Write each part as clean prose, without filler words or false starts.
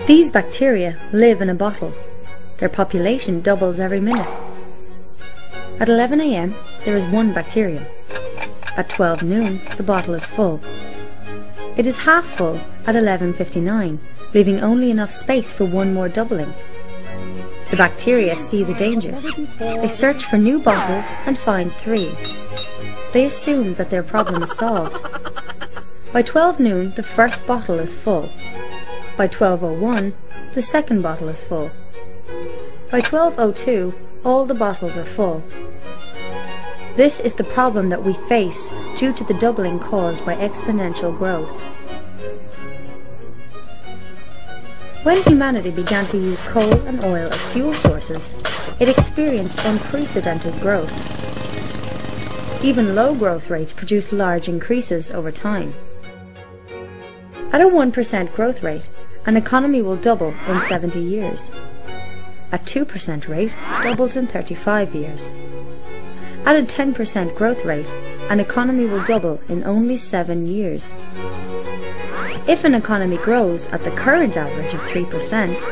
These bacteria live in a bottle. Their population doubles every minute. At 11 a.m. there is one bacterium. At 12 noon the bottle is full. It is half full at 11:59, leaving only enough space for one more doubling. The bacteria see the danger. They search for new bottles and find 3. They assume that their problem is solved. By 12 noon the first bottle is full. By 12:01 the second bottle is full. By 12:02 all the bottles are full. This is the problem that we face due to the doubling caused by exponential growth. When humanity began to use coal and oil as fuel sources, it experienced unprecedented growth. Even low growth rates produce large increases over time. At a 1% growth rate, an economy will double in 70 years. At 2% rate, doubles in 35 years. At a 10% growth rate, an economy will double in only 7 years. If an economy grows at the current average of 3%,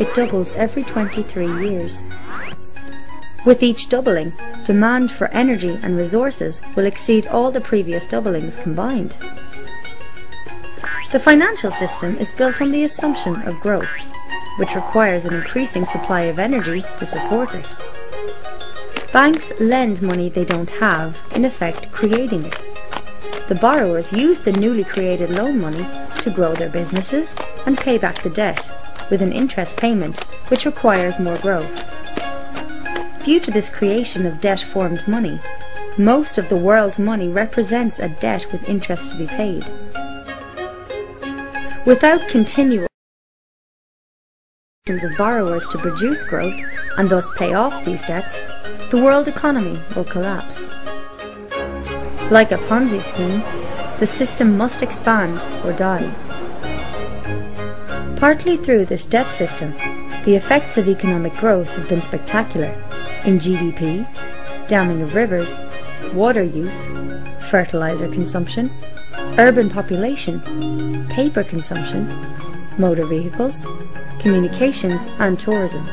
it doubles every 23 years. With each doubling, demand for energy and resources will exceed all the previous doublings combined. The financial system is built on the assumption of growth, which requires an increasing supply of energy to support it. Banks lend money they don't have, in effect creating it. The borrowers use the newly created loan money to grow their businesses and pay back the debt, with an interest payment which requires more growth. Due to this creation of debt-formed money, most of the world's money represents a debt with interest to be paid. Without continual of borrowers to produce growth and thus pay off these debts, the world economy will collapse. Like a Ponzi scheme, the system must expand or die. Partly through this debt system, the effects of economic growth have been spectacular in GDP, damming of rivers, water use, fertilizer consumption, urban population, paper consumption, motor vehicles, communications and tourism.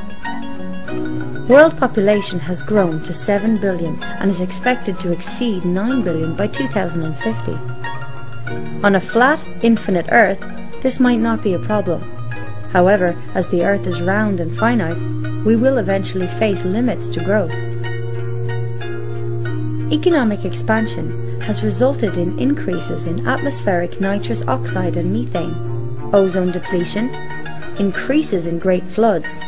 World population has grown to 7 billion and is expected to exceed 9 billion by 2050. On a flat, infinite Earth, this might not be a problem. However, as the Earth is round and finite, we will eventually face limits to growth. Economic expansion has resulted in increases in atmospheric nitrous oxide and methane, ozone depletion, increases in great floods,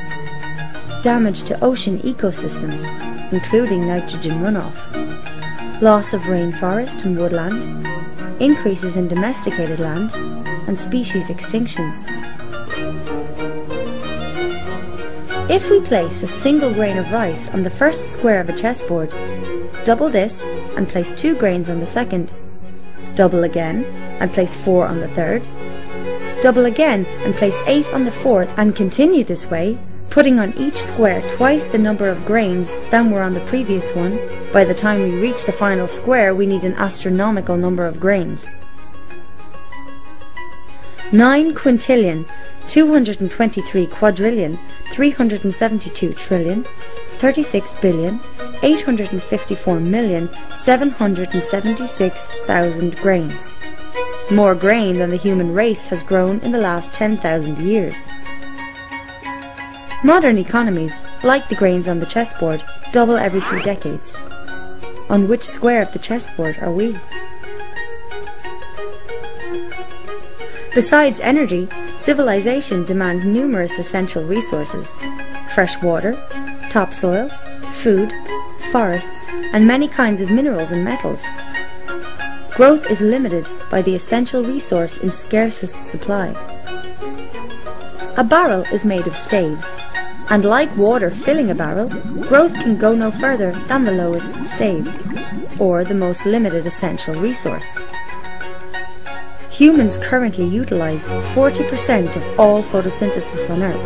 damage to ocean ecosystems, including nitrogen runoff, loss of rainforest and woodland, increases in domesticated land, and species extinctions. If we place a single grain of rice on the first square of a chessboard, double this and place 2 grains on the second, double again and place 4 on the third, double again and place 8 on the fourth, and continue this way, putting on each square twice the number of grains than were on the previous one. By the time we reach the final square, we need an astronomical number of grains. 9 quintillion, 223 quadrillion, 372 trillion, 36 billion, 854,776,000 grains. More grain than the human race has grown in the last 10,000 years. Modern economies, like the grains on the chessboard, double every few decades. On which square of the chessboard are we? Besides energy, civilization demands numerous essential resources: fresh water, topsoil, food, forests, and many kinds of minerals and metals. Growth is limited by the essential resource in scarcest supply. A barrel is made of staves, and like water filling a barrel, growth can go no further than the lowest stave, or the most limited essential resource. Humans currently utilize 40% of all photosynthesis on Earth.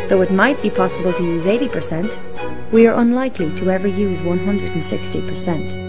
Though it might be possible to use 80%, we are unlikely to ever use 160%.